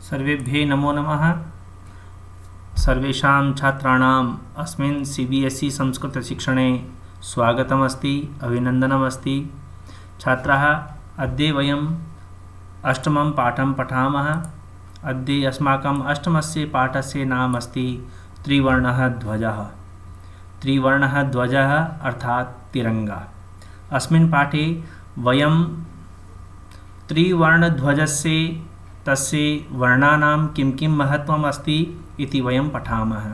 सर्वेभ्ये नमो नमः। सर्वेषां छात्राणाम् अस्मिन् CBSE संस्कृतशिक्षणे स्वागतमस्ति, अभिनन्दनमस्ति। छात्राः, अद्य वयम् अष्टमं पाठं पठामः। अद्य अस्माकम् अष्टमस्य पाठस्य नाम अस्ति त्रिवर्णः ध्वजः। त्रिवर्णः ध्वजः अर्थात् तिरंगा। अस्मिन् पाठे वयं त्रिवर्णध्वजस्य तस्य वर्णानां किं किं महत्वम् अस्ति इति वयं पठामः।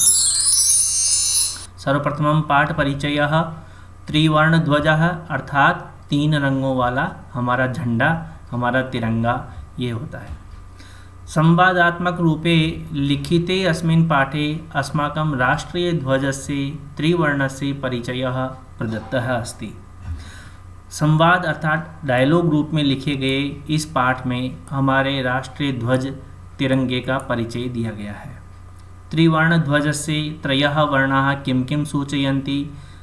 सर्वप्रथमं पाठपरिचयः। त्रिवर्णध्वजः अर्थात तीन रंगों वाला हमारा झंडा, हमारा तिरंगा ये होता है। संवादात्मक रूपे लिखिते अस्मिन् पाठे अस्माकं राष्ट्रियध्वजस्य त्रिवर्णस्य परिचयः प्रदत्तः अस्ति। संवाद अर्थात डायलॉग रूप में लिखे गए इस पाठ में हमारे राष्ट्रीय ध्वज तिरंगे का परिचय दिया गया है। त्रिवर्णध्वजस्य त्रयः वर्णाः किं किं सूचयन्ति।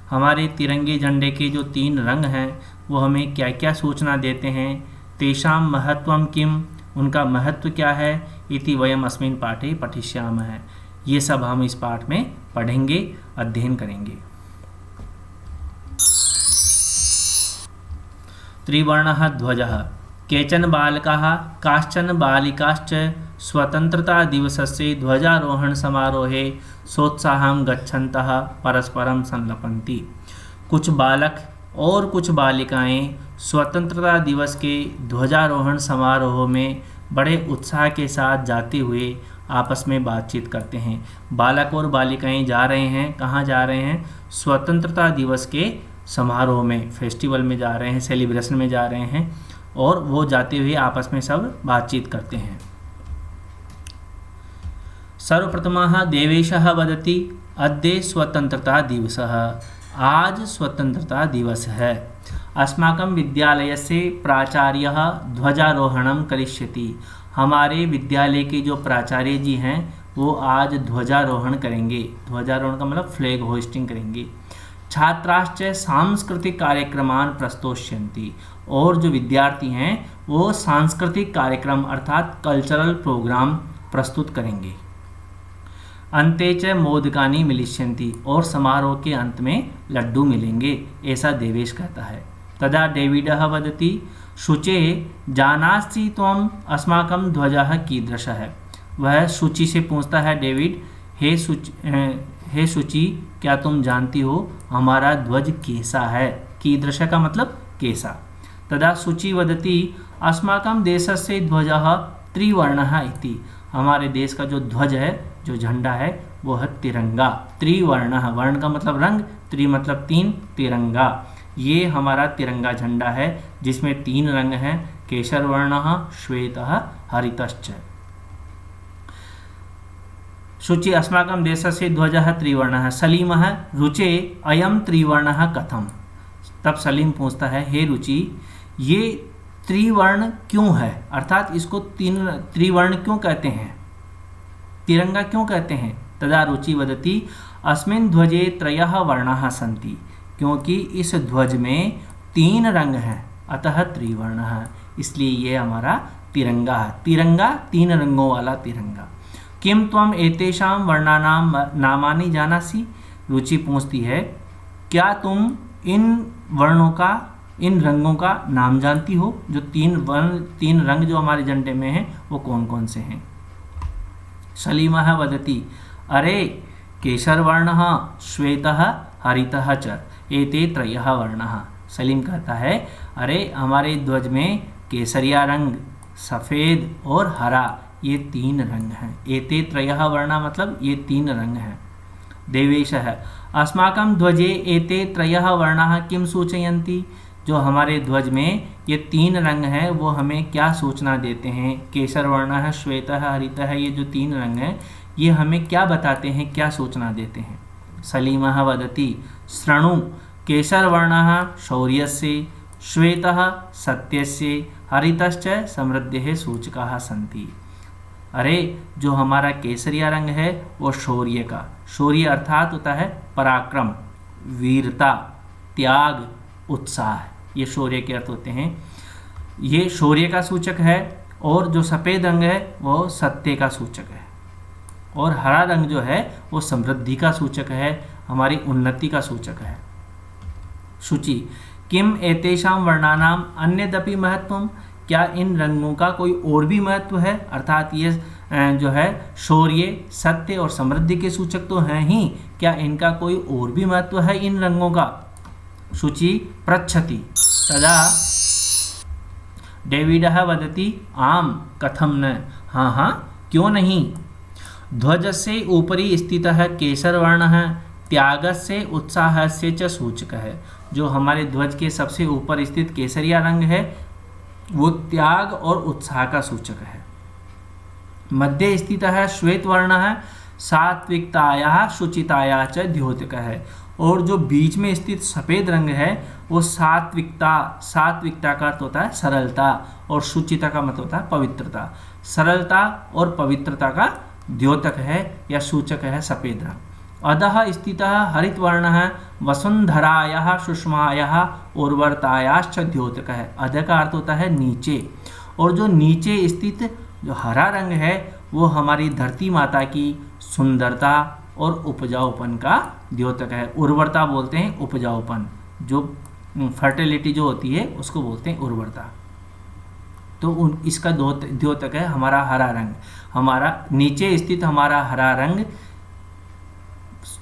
हमारे तिरंगे झंडे के जो तीन रंग हैं वो हमें क्या क्या सूचना देते हैं। तेषां महत्वं किम्, उनका महत्व क्या है। इति वयम् अस्मिन् पाठे पठिष्यामः। ये सब हम इस पाठ में पढ़ेंगे, अध्ययन करेंगे। त्रिवर्णः ध्वजः। केचन बालकाः काश्चन बालिकाश्च स्वतन्त्रतादिवसस्य ध्वजारोहणसमारोहे सोत्साहं गच्छन्तः परस्परं संलपन्ति। कुछ बालक और कुछ बालिकाएं स्वतंत्रता दिवस के ध्वजारोहण समारोह में बड़े उत्साह के साथ जाते हुए आपस में बातचीत करते हैं। बालक और बालिकाएं जा रहे हैं, कहाँ जा रहे हैं? स्वतंत्रता दिवस के समारोह में, फेस्टिवल में जा रहे हैं, सेलिब्रेशन में जा रहे हैं, और वो जाते हुए आपस में सब बातचीत करते हैं। सर्वप्रथमः देवेशः वदति अद्य स्वतंत्रता दिवसः। आज स्वतंत्रता दिवस है। अस्माकं विद्यालयस्य प्राचार्यः ध्वजारोहणं करिष्यति। हमारे विद्यालय के जो प्राचार्य जी हैं वो आज ध्वजारोहण करेंगे। ध्वजारोहण का मतलब फ्लैग होइस्टिंग करेंगे। छात्राश्च सांस्कृतिक कार्यक्रमान् प्रस्तोष्यन्ति। और जो विद्यार्थी हैं वो सांस्कृतिक कार्यक्रम अर्थात कल्चरल प्रोग्राम प्रस्तुत करेंगे। अन्ते च मोदकानि मिलिष्यन्ति। और समारोह के अंत में लड्डू मिलेंगे, ऐसा देवेश कहता है। तदा डेविडः वदति शुचे जानासि त्वम् अस्माकं ध्वजः कीदृशः। वह शुचि से पूछता है, डेविड, हे शुचि, क्या तुम जानती हो हमारा ध्वज कैसा है? कीदृश का मतलब कैसा। तदा शुचि वदति अस्माकं देशस्य ध्वजः त्रिवर्णः इति। हमारे देश का जो ध्वज है, जो झंडा है, वो है तिरंगा। त्रिवर्णः, वर्ण का मतलब रंग, त्रि मतलब तीन, तिरंगा। ये हमारा तिरंगा झंडा है जिसमें तीन रंग हैं, केसर वर्णः, श्वेतः, हरितश्च। शुचि अस्माकं देशस्य ध्वजः त्रिवर्णः। सलीमः रुचे अयं त्रिवर्णः कथम। तब सलीम पूछता है, हे रुचि, ये त्रिवर्ण क्यों है, अर्थात इसको तीन त्रिवर्ण क्यों कहते हैं, तिरंगा क्यों कहते हैं। तदा रुचि वदति अस्मिन् ध्वजे त्रयः वर्णाः सन्ति। क्योंकि इस ध्वज में तीन रंग हैं, अतः त्रिवर्णः, इसलिए ये हमारा तिरंगा है। तिरंगा तीन रंगों वाला तिरंगा। किम त्वम एतेषां वर्णानां नामानि जानासि। रुचि पूछती है, क्या तुम इन वर्णों का, इन रंगों का नाम जानती हो। जो तीन रंग जो हमारे झंडे में हैं वो कौन कौन से हैं। सलीमः वदति अरे केसर वर्णः, श्वेतः, हरितः च एते त्रयः वर्णाः। सलीम कहता है, अरे हमारे ध्वज में केसरिया रंग, सफ़ेद और हरा, ये तीन रंग हैं। एते त्रयः वर्णा मतलब ये तीन रंग हैं। देवेशः अस्माकं ध्वजे एते त्रयः वर्णाः किं सूचयन्ति। जो हमारे ध्वज में ये तीन रंग हैं वो हमें क्या सूचना देते हैं। केसर वर्णः, श्वेतः, हरितः, ये जो तीन रंग हैं ये हमें क्या बताते हैं, क्या सूचना देते हैं। सलीमः वदति शृणु केसर वर्णः शौर्यस्य, श्वेतः सत्यस्य, हरितश्च समृद्धेः सूचकाः सन्ति। अरे जो हमारा केसरिया रंग है वो शौर्य का, शौर्य अर्थात होता है पराक्रम, वीरता, त्याग, उत्साह, ये शौर्य के अर्थ होते हैं। ये शौर्य का सूचक है। और जो सफ़ेद रंग है वो सत्य का सूचक है, और हरा रंग जो है वो समृद्धि का सूचक है, हमारी उन्नति का सूचक है। शुचि किम एतेषां वर्णानाम अन्यदपि महत्वम, क्या इन रंगों का कोई और भी महत्व है, अर्थात ये जो है शौर्य, सत्य और समृद्धि के सूचक तो हैं ही, क्या इनका कोई और भी महत्व है इन रंगों का? शुचि पृच्छति तदा डेविडः वदति आम कथम न, हाँ हाँ क्यों नहीं। ध्वजस्य उपरि स्थितः केसरवर्णः त्यागस्य उत्साहस्य च सूचकः, जो हमारे ध्वज के सबसे ऊपर स्थित केसरिया रंग है वो त्याग और उत्साह का सूचक है। मध्य स्थितः श्वेतवर्णः सात्विकतायाः शुचितायाः च द्योतकः, और जो बीच में स्थित सफ़ेद रंग है वो सात्विकता का अर्थ होता है सरलता, और शुचिता का मतलब होता है पवित्रता। सरलता और पवित्रता का द्योतक है या सूचक है सफ़ेद रंग। अधः स्थितः हरितवर्णः वसुंधरायाः सुषमायाः उर्वरतायाश्च द्योतकः, अध का अर्थ होता है नीचे, और जो नीचे स्थित जो हरा रंग है वो हमारी धरती माता की सुंदरता और उपजाऊपन का द्योतक है। उर्वरता बोलते हैं उपजाऊपन, जो फर्टिलिटी जो होती है उसको बोलते हैं उर्वरता। तो इसका द्योतक है हमारा हरा रंग। हमारा नीचे स्थित हमारा हरा रंग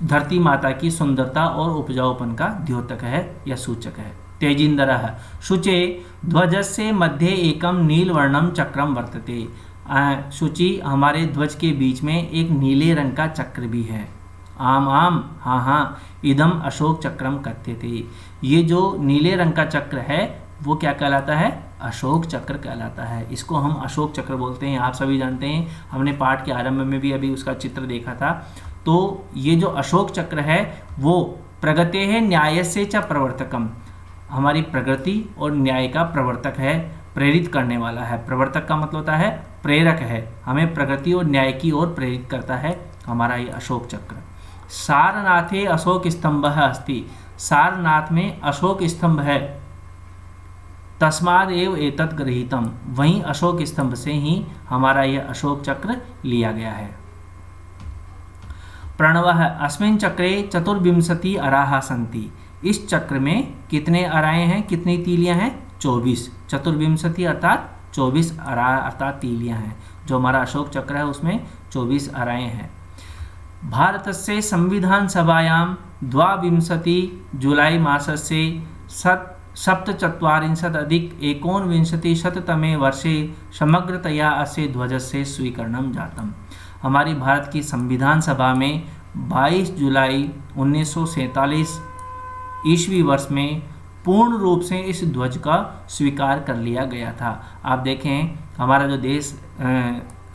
धरती माता की सुंदरता और उपजाऊपन का द्योतक है या सूचक है। तेजिंदरः शुचे ध्वजस्य मध्ये एकम नीलवर्णम चक्रम वर्तते, शुचि हमारे ध्वज के बीच में एक नीले रंग का चक्र भी है। आम आम हाँ हाँ इदम अशोक चक्रम कथ्यते, ये जो नीले रंग का चक्र है वो क्या कहलाता है? अशोक चक्र कहलाता है। इसको हम अशोक चक्र बोलते हैं, आप सभी जानते हैं, हमने पाठ के आरंभ में भी अभी उसका चित्र देखा था। तो ये जो अशोक चक्र है वो प्रगतेः न्यायस्य च प्रवर्तकम, हमारी प्रगति और न्याय का प्रवर्तक है, प्रेरित करने वाला है। प्रवर्तक का मतलब होता है प्रेरक है, हमें प्रगति और न्याय की ओर प्रेरित करता है हमारा ये अशोक चक्र। सारनाथे अशोक स्तंभः अस्ति, सारनाथ में अशोक स्तंभ है। तस्माद् एव एतत् गृहीतम, वहीं अशोक स्तंभ से ही हमारा यह अशोक चक्र लिया गया है। प्रणवः अस्मिन् चक्रे चतुर्विंशति अराः सन्ति, इस चक्र में कितने अराएं हैं, कितनी तीलियां हैं? 24। चतुर्विंशति अर्थात 24 अरा अर्थात तीलियां हैं। जो हमारा अशोक चक्र है उसमें 24 अराएं हैं। भारतस्य संविधान सभायां 22 जुलाई मासस्य 1740-19 वर्षे समग्रतया अस्य ध्वजस्य स्वीकरणं जातम्, हमारी भारत की संविधान सभा में 22 जुलाई 1947 ईस्वी वर्ष में पूर्ण रूप से इस ध्वज का स्वीकार कर लिया गया था। आप देखें हमारा जो देश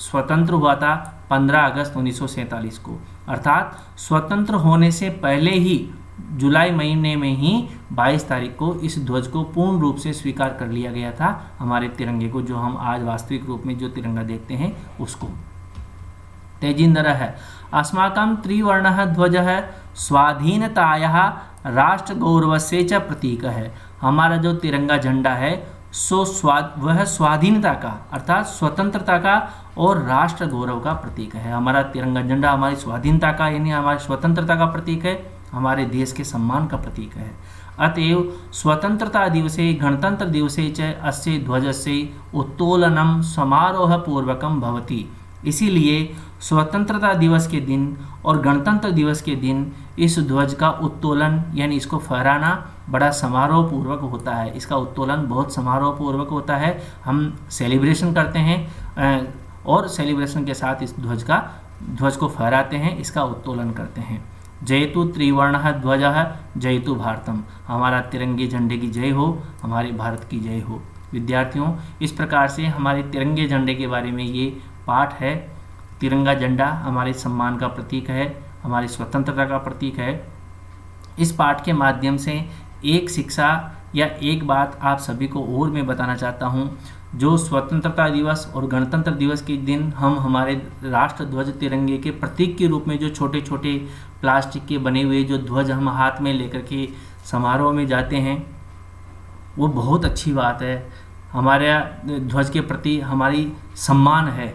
स्वतंत्र हुआ था 15 अगस्त 1947 को, अर्थात स्वतंत्र होने से पहले ही जुलाई महीने में ही 22 तारीख को इस ध्वज को पूर्ण रूप से स्वीकार कर लिया गया था, हमारे तिरंगे को, जो हम आज वास्तविक रूप में जो तिरंगा देखते हैं उसको। तेजिंदरः अस्माकं त्रिवर्णः ध्वजः स्वाधीनतायाः राष्ट्रगौरवस्य च प्रतीकः, हमारा जो तिरंगा झंडा है वह स्वाधीनता का अर्थात स्वतंत्रता का और राष्ट्र गौरव का प्रतीक है। हमारा तिरंगा झंडा हमारी स्वाधीनता का यानी हमारी स्वतंत्रता का प्रतीक है, हमारे देश के सम्मान का प्रतीक है। अतएव स्वतंत्रता दिवसे गणतंत्र दिवसे च अस्य ध्वजस्य उत्तोलनम समारोहपूर्वकम भवति, इसीलिए स्वतंत्रता दिवस के दिन और गणतंत्र दिवस के दिन इस ध्वज का उत्तोलन यानी इसको फहराना बड़ा समारोह पूर्वक होता है। इसका उत्तोलन बहुत समारोह पूर्वक होता है, हम सेलिब्रेशन करते हैं और सेलिब्रेशन के साथ इस ध्वज को फहराते हैं, इसका उत्तोलन करते हैं। जयतु त्रिवर्णः ध्वजः जयतु भारतम, हमारा तिरंगे झंडे की जय हो, हमारे भारत की जय हो। विद्यार्थियों, इस प्रकार से हमारे तिरंगे झंडे के बारे में ये पाठ है। तिरंगा झंडा हमारे सम्मान का प्रतीक है, हमारी स्वतंत्रता का प्रतीक है। इस पाठ के माध्यम से एक शिक्षा या एक बात आप सभी को और मैं बताना चाहता हूँ। जो स्वतंत्रता दिवस और गणतंत्र दिवस के दिन हम हमारे राष्ट्र ध्वज तिरंगे के प्रतीक के रूप में जो छोटे छोटे प्लास्टिक के बने हुए जो ध्वज हम हाथ में लेकर के समारोह में जाते हैं, वो बहुत अच्छी बात है। हमारे ध्वज के प्रति हमारी सम्मान है,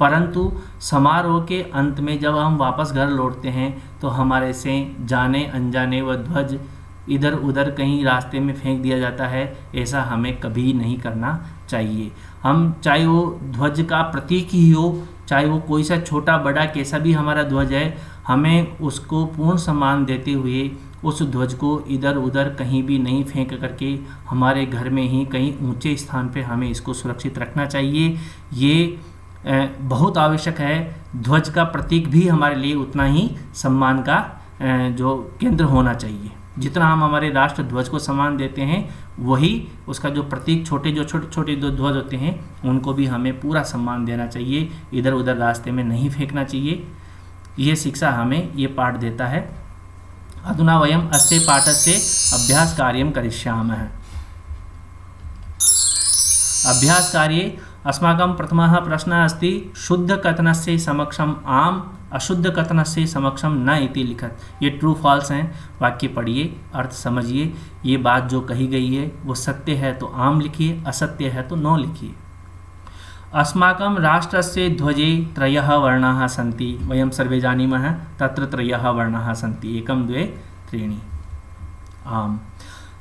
परंतु समारोह के अंत में जब हम वापस घर लौटते हैं तो हमारे से जाने अनजाने वह ध्वज इधर उधर कहीं रास्ते में फेंक दिया जाता है। ऐसा हमें कभी नहीं करना चाहिए। हम चाहे वो ध्वज का प्रतीक ही हो, चाहे वो कोई सा छोटा बड़ा कैसा भी हमारा ध्वज है, हमें उसको पूर्ण सम्मान देते हुए उस ध्वज को इधर उधर कहीं भी नहीं फेंक करके हमारे घर में ही कहीं ऊंचे स्थान पे हमें इसको सुरक्षित रखना चाहिए। ये बहुत आवश्यक है। ध्वज का प्रतीक भी हमारे लिए उतना ही सम्मान का जो केंद्र होना चाहिए। जितना हम हमारे राष्ट्र ध्वज को सम्मान देते हैं, वही उसका जो प्रतीक छोटे छोटे जो ध्वज होते हैं उनको भी हमें पूरा सम्मान देना चाहिए, इधर उधर रास्ते में नहीं फेंकना चाहिए। ये शिक्षा हमें ये पाठ देता है। अधुना वयम अस्य पाठस्य अभ्यास कार्यं करिष्यामः। अभ्यास कार्ये अस्माकं प्रथमः प्रश्नः अस्ति शुद्धकथनस्य समक्षम आम, अशुद्धकथनस्य समक्षम न इति लिखत। ये ट्रू फॉल्स हैं। वाक्य पढ़िए, अर्थ समझिए। ये बात जो कही गई है वो सत्य है तो आम लिखिए, असत्य है तो न लिखिए। अस्माकं राष्ट्रस्य ध्वजे त्रयः वर्णाः सन्ति। वयं सर्वे जानीमः तत्र त्रयः वर्णाः सन्ति, एकं द्वे त्रीणि। आम।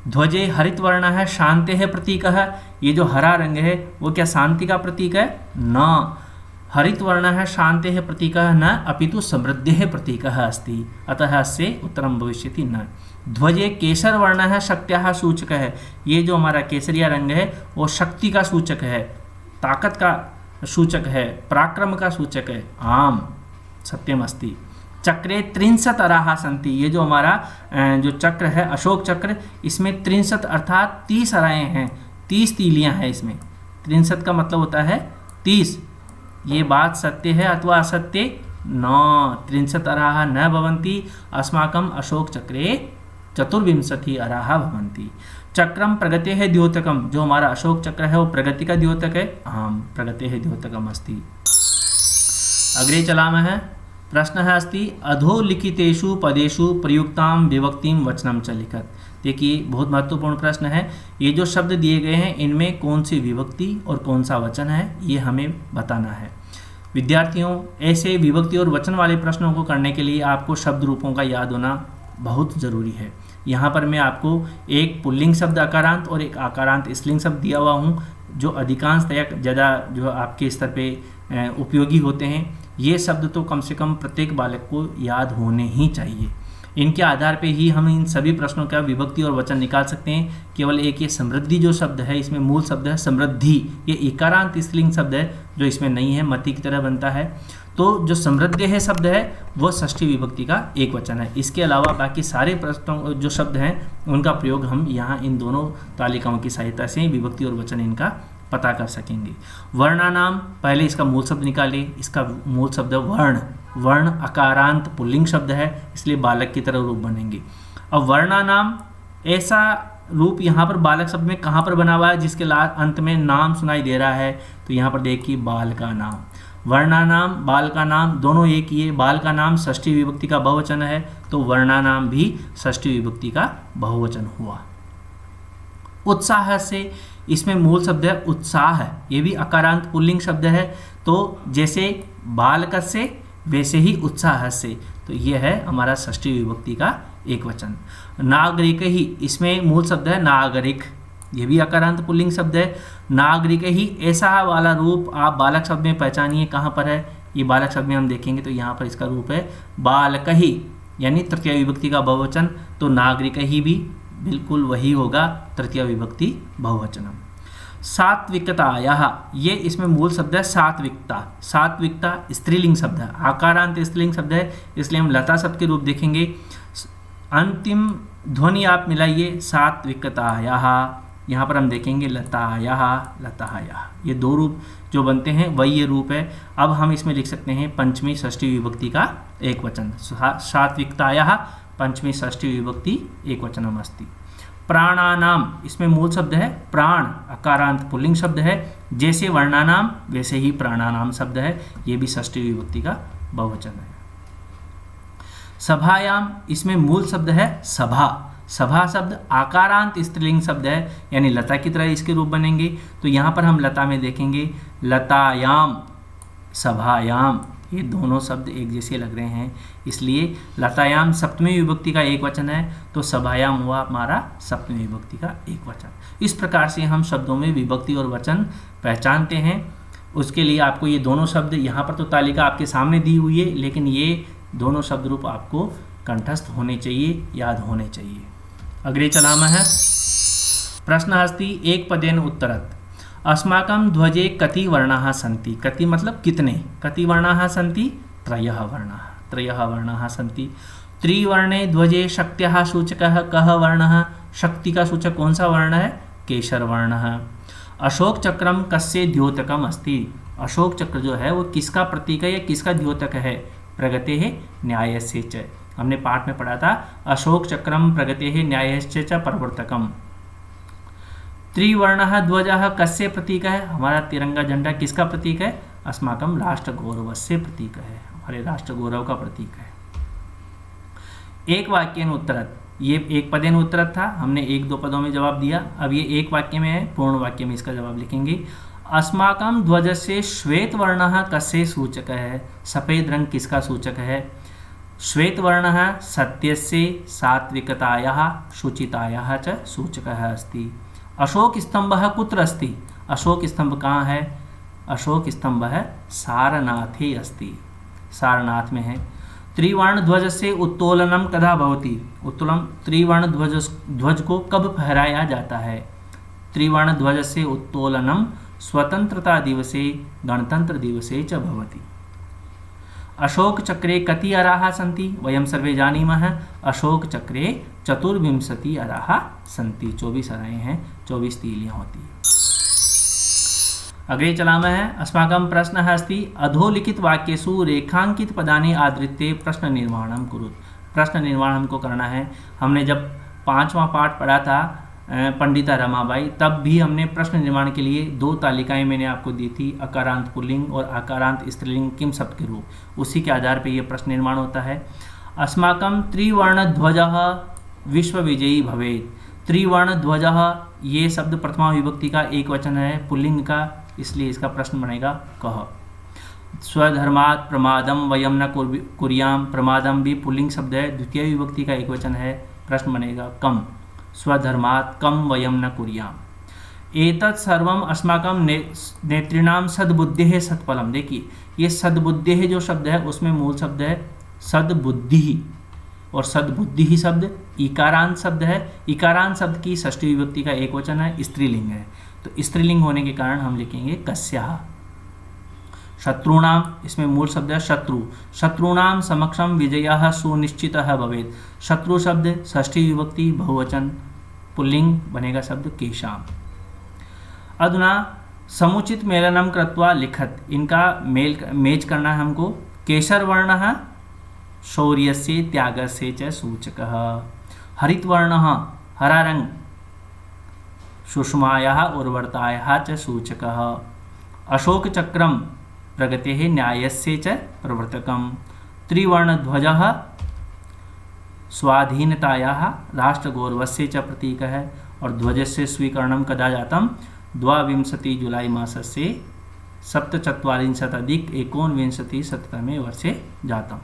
ध्वजे हरित वर्ण है, शांति है प्रतीक है। ये जो हरा रंग है वो क्या शांति का प्रतीक है? न। हरित वर्ण है, शांति है प्रतीक है न, अपितु समृद्धि है प्रतीक है अस्ति। अतः अस्य उत्तरम भविष्यति न। ध्वजे केसर वर्ण है, शक्त्याः सूचक है। ये जो हमारा केसरिया रंग है वो शक्ति का सूचक है, ताकत का सूचक है, पराक्रम का सूचक है। आम, सत्यम अस्ति। चक्रे 63 अराहा संति। ये जो हमारा जो चक्र है अशोक चक्र, इसमें 63 अर्थात 30 अराएँ हैं, 30 तीलियाँ हैं इसमें। 63 का मतलब होता है 30। ये बात सत्य है अथवा असत्य? न। 63 अराहा न भवन्ति। अस्माकं अशोक चक्रे 24 अराहा भवन्ति। चक्रम प्रगते है द्योतकम। जो हमारा अशोक चक्र है वो प्रगति का द्योतक है। आम, प्रगते है द्योतकम अस्ति। अग्रे चलामः। प्रश्नः अस्ति अधोलिखितेषु पदेषु प्रयुक्तां विभक्तिं वचनं च लिखत। देखिए, बहुत महत्वपूर्ण प्रश्न है। ये जो शब्द दिए गए हैं इनमें कौन सी विभक्ति और कौन सा वचन है ये हमें बताना है। विद्यार्थियों, ऐसे विभक्ति और वचन वाले प्रश्नों को करने के लिए आपको शब्द रूपों का याद होना बहुत ज़रूरी है। यहाँ पर मैं आपको एक पुल्लिंग शब्द आकारांत और एक आकारांत स्त्रीलिंग शब्द दिया हुआ हूँ, जो अधिकांशतः ज़्यादा जो आपके स्तर पे उपयोगी होते हैं। ये शब्द तो कम से कम प्रत्येक बालक को याद होने ही चाहिए। इनके आधार पे ही हम इन सभी प्रश्नों का विभक्ति और वचन निकाल सकते हैं। केवल एक ये समृद्धि जो शब्द है, इसमें मूल शब्द है समृद्धि, ये इकारांत स्त्रीलिंग शब्द है जो इसमें नहीं है, मति की तरह बनता है। तो जो समृद्धि है शब्द है वो षष्ठी विभक्ति का एक वचन है। इसके अलावा बाकी सारे प्रश्नों जो शब्द हैं उनका प्रयोग हम यहाँ इन दोनों तालिकाओं की सहायता से विभक्ति और वचन इनका पता कर सकेंगे। वर्णानाम, पहले इसका मूल शब्द निकालें। इसका मूल शब्द वर्ण। वर्ण अकारांत पुल्लिंग शब्द है, इसलिए बालक की तरह रूप बनेंगे। अब वर्णानाम, ऐसा रूप यहाँ पर बालक शब्द में कहाँ पर बना हुआ है जिसके अंत में नाम सुनाई दे रहा है? तो यहाँ पर देखिए बाल का नाम। वर्णानाम, बाल का नाम दोनों एक ही है। बाल का नाम षष्ठी विभक्ति का बहुवचन है तो वर्णानाम भी षष्ठी विभक्ति का बहुवचन हुआ। उत्साह से, इसमें मूल शब्द है उत्साह, ये भी अकारांत पुल्लिंग शब्द है। तो जैसे बालक से वैसे ही उत्साह से, तो ये है हमारा षष्ठी विभक्ति का एक वचन। नागरिक ही, इसमें मूल शब्द है नागरिक, ये भी अकारांत पुल्लिंग शब्द है। नागरिक ही, ऐसा वाला रूप आप बालक शब्द में पहचानिए कहाँ पर है। ये बालक शब्द में हम देखेंगे तो यहाँ पर इसका रूप है बालक ही, यानी तृतीय विभक्ति का बहुवचन। तो नागरिक ही भी बिल्कुल वही होगा, तृतीय विभक्ति बहुवचनम। सात्विकतायाः, ये इसमें मूल शब्द है सात्विकता। सात्विकता स्त्रीलिंग शब्द है, आकारांत स्त्रीलिंग शब्द है, इसलिए हम लता शब्द के रूप देखेंगे। अंतिम ध्वनि आप मिलाइए, सात्विकतायाः। यहाँ पर हम देखेंगे लतायाः, लतायाः, ये दो रूप जो बनते हैं वही ये रूप है। अब हम इसमें लिख सकते हैं पंचमी षष्ठी विभक्ति का एक वचन। सात्विकतायाः पंचमी षष्ठी विभक्ति एक वचनम अस्ति। प्राणानाम, इसमें मूल शब्द है प्राण, अकारांत पुल्लिंग शब्द है। जैसे वर्णानाम वैसे ही प्राणानाम शब्द है, ये भी षष्ठी विभक्ति का बहुवचन है। सभायाम, इसमें मूल शब्द है सभा। सभा शब्द आकारांत स्त्रीलिंग शब्द है, यानी लता की तरह इसके रूप बनेंगे। तो यहाँ पर हम लता में देखेंगे लतायाम, सभायाम, ये दोनों शब्द एक जैसे लग रहे हैं, इसलिए लतायाम सप्तमी विभक्ति का एक वचन है, तो सभायाम हुआ हमारा सप्तमी विभक्ति का एक वचन। इस प्रकार से हम शब्दों में विभक्ति और वचन पहचानते हैं। उसके लिए आपको ये दोनों शब्द, यहाँ पर तो तालिका आपके सामने दी हुई है, लेकिन ये दोनों शब्द रूप आपको कंठस्थ होने चाहिए, याद होने चाहिए। अग्रे चलामः है प्रश्न अस्ति एक पदेन उत्तरत् अस्माकं ध्वजे कति वर्णाः सन्ति। कति मतलब कितने, कति वर्णाः सन्ति, त्रयः वर्णाः, त्रयः वर्णाः सन्ति। त्रिवर्णे ध्वजे शक्त्यः सूचकः कः वर्णः, शक्ति का सूचक कौन सा वर्ण है, केशर वर्णः। अशोक चक्रम कस्य द्योतकम अस्ति, अशोक चक्र जो है वो किसका प्रतीक है या किसका द्योतक है, प्रगतेः न्यायस्य च। हमने पाठ में पढ़ा था अशोक चक्रम प्रगतेः न्यायस्य च प्रवर्तकम। त्रिवर्णः ध्वजः कस्य प्रतीक है, हमारा तिरंगा झंडा किसका प्रतीक है, अस्माकं राष्ट्र गौरवस्य प्रतीक है, हमारे राष्ट्र गौरव का प्रतीक है। एक वाक्येन उत्तरत्, ये एक पदेन उत्तरत् था, हमने एक दो पदों में जवाब दिया। अब ये एक वाक्य में है, पूर्ण वाक्य में इसका जवाब लिखेंगे। अस्माकं ध्वजस्य श्वेत वर्णः कस्य सूचकः है, सफ़ेद रंग किसका सूचक है, श्वेत वर्णः सत्यस्य सात्विकतायाः शुचितायाः च सूचकः अस्ति। अशोक स्तंभः कुत्र अस्ति, अशोक स्तंभ कहाँ है, अशोक स्तंभ है सारनाथे अस्ति, सारनाथ में है। त्रिवर्ण ध्वज से उत्तोलनम कदा भवति, उत्तोलन त्रिवर्ण ध्वज को कब फहराया जाता है, त्रिवर्ण ध्वज से उत्तोलनम स्वतंत्रता दिवसे गणतंत्र दिवसे च भवति। अशोक चक्रे कति अराः सन्ति, वयं सर्वे जानीमः अशोक चक्रे 24 अराः सन्ति, 24 अराएँ हैं, 24 तीलियाँ होती हैं। अग्रे चलामः है अस्माकं प्रश्नः अस्ति अधोलिखित वाक्येषु रेखांकित पदानि आधृत्य प्रश्न निर्माणं कुरुत। प्रश्न निर्माण हमको करना है। हमने जब 5वां पाठ पढ़ा था पंडिता रमाबाई, तब भी हमने प्रश्न निर्माण के लिए 2 तालिकाएं मैंने आपको दी थी, अकारांत पुल्लिंग और अकारांत स्त्रीलिंग किम शब्द के रूप, उसी के आधार पर यह प्रश्न निर्माण होता है। अस्माकं त्रिवर्ण ध्वजः विश्व विजयी भवेत्, त्रिवर्ण ध्वजः ये शब्द प्रथमा विभक्ति का एक वचन है पुल्लिंग का, इसलिए इसका प्रश्न बनेगा कह। स्वधर्मात् प्रमादम वयम न कुर्याम, प्रमादम भी पुल्लिंग शब्द है, द्वितीय विभक्ति का एक वचन है, प्रश्न बनेगा कम। स्वधर्मात् कम वयम न कुर्याम। एतत् सर्वम अस्माकं नेतॄणां सद्बुद्धेः सत्फलम। देखिए ये सद्बुद्धेः जो शब्द है उसमें मूल शब्द है सद्बुद्धि, और सद्बुद्धि ही शब्द इकारांत शब्द है। इकारांत शब्द की षष्ठी विभक्ति का एक वचन है, स्त्रीलिंग है, तो स्त्रीलिंग होने के कारण हम लिखेंगे कस्याः। शत्रुणाम, इसमें मूल शब्द है शत्रु, शत्रुणाम समक्षम विजयः सुनिश्चितः भवेत्। शत्रु शब्द षष्ठी विभक्ति बहुवचन, पुल्लिंग बनेगा शब्द केशाम। अधुना समुचित मेलनम कृत्वा लिखत, इनका मेच करना है हमको। केसर वर्णः शौर्यस्य त्यागस्य च सूचकः। हरित वर्णः हरा रंग सुषमायाः उर्वरतायाः च सूचकः। अशोक चक्रम प्रगतेः न्यायस्य च प्रवर्तकम्। त्रिवर्णध्वजः स्वाधीनतायाः राष्ट्रगौरवस्य च प्रतीकः। और ध्वजस्य स्वीकरणं कदा जातं 22 जुलाई मासस्य 1740-19 वर्षे जातम्।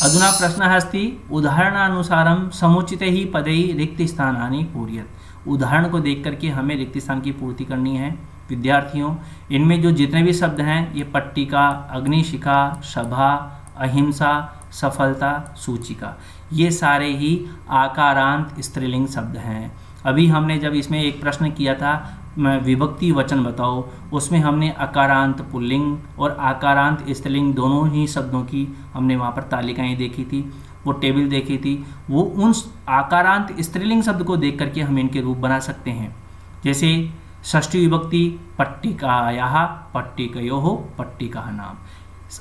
अधुना प्रश्नः अस्ति उदाहरणानुसारं समुचितैः पदैः रिक्तस्थानानि पूरयेत्। उदाहरण को देख करके हमें रिक्त स्थान की पूर्ति करनी है। विद्यार्थियों, इनमें जो जितने भी शब्द हैं ये पट्टिका, अग्निशिखा, सभा, अहिंसा, सफलता, सूचिका, ये सारे ही आकारांत स्त्रीलिंग शब्द हैं। अभी हमने जब इसमें एक प्रश्न किया था विभक्ति वचन बताओ, उसमें हमने अकारांत पुल्लिंग और आकारांत स्त्रीलिंग दोनों ही शब्दों की हमने वहाँ पर तालिकाएं देखी थी, वो टेबल देखी थी। वो उन आकारांत स्त्रीलिंग शब्द को देख करके हम इनके रूप बना सकते हैं। जैसे षष्ठी विभक्ति पट्टिकायाः पट्टिकयोः पट्टिकाः नाम।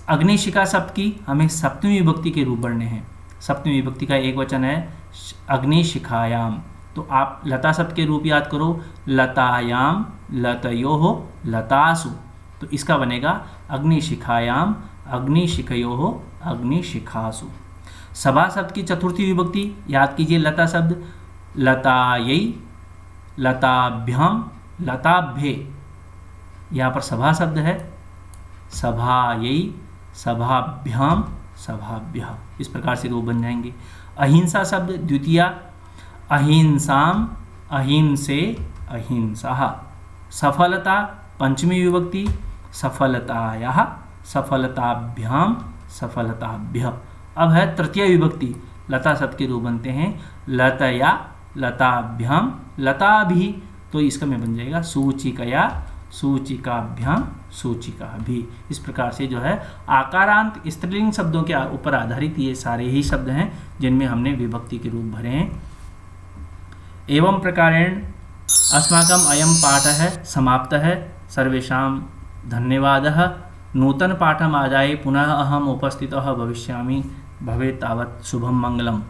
अग्निशिखा शब्द की हमें सप्तमी विभक्ति के रूप बढ़ने हैं। सप्तमी विभक्ति का एक वचन है अग्निशिखायाम। तो आप लता शब्द के रूप याद करो, लतायाम, लतयोः, लतासु। तो इसका बनेगा अग्निशिखायाम, अग्निशिखयोः, अग्निशिखासु। सभा शब्द की चतुर्थी विभक्ति याद कीजिए, लता शब्द, लतायै, लताभ्याम, लताभ्ये। यहाँ पर सभा शब्द है, सभायै, सभाभ्याम, सभाभ्यः। इस प्रकार से रूप बन जाएंगे। अहिंसा शब्द द्वितीया, अहिंसाम, अहिंसे, अहिंसा। सफलता पंचमी विभक्ति, सफलतायाः, सफलताभ्याम, सफलताभ्यः। अब है तृतीय विभक्ति, लता शब्द के रूप बनते हैं, लतया, लताभ्याम, लताभि। तो इसका में बन जाएगा सूचिकया, सूचिकाभ्याम, सूचिकाभि। इस प्रकार से जो है आकारांत स्त्रीलिंग शब्दों के ऊपर आधारित ये सारे ही शब्द हैं जिनमें हमने विभक्ति के रूप भरे हैं। एवं प्रकारेण अस्माकम् अयं पाठः समाप्तः। सर्वेषां धन्यवादः। नूतन पाठम् आदाय पुनः अहम् उपस्थितः भविष्यामि। भवेत् तावत् शुभं मंगलम्।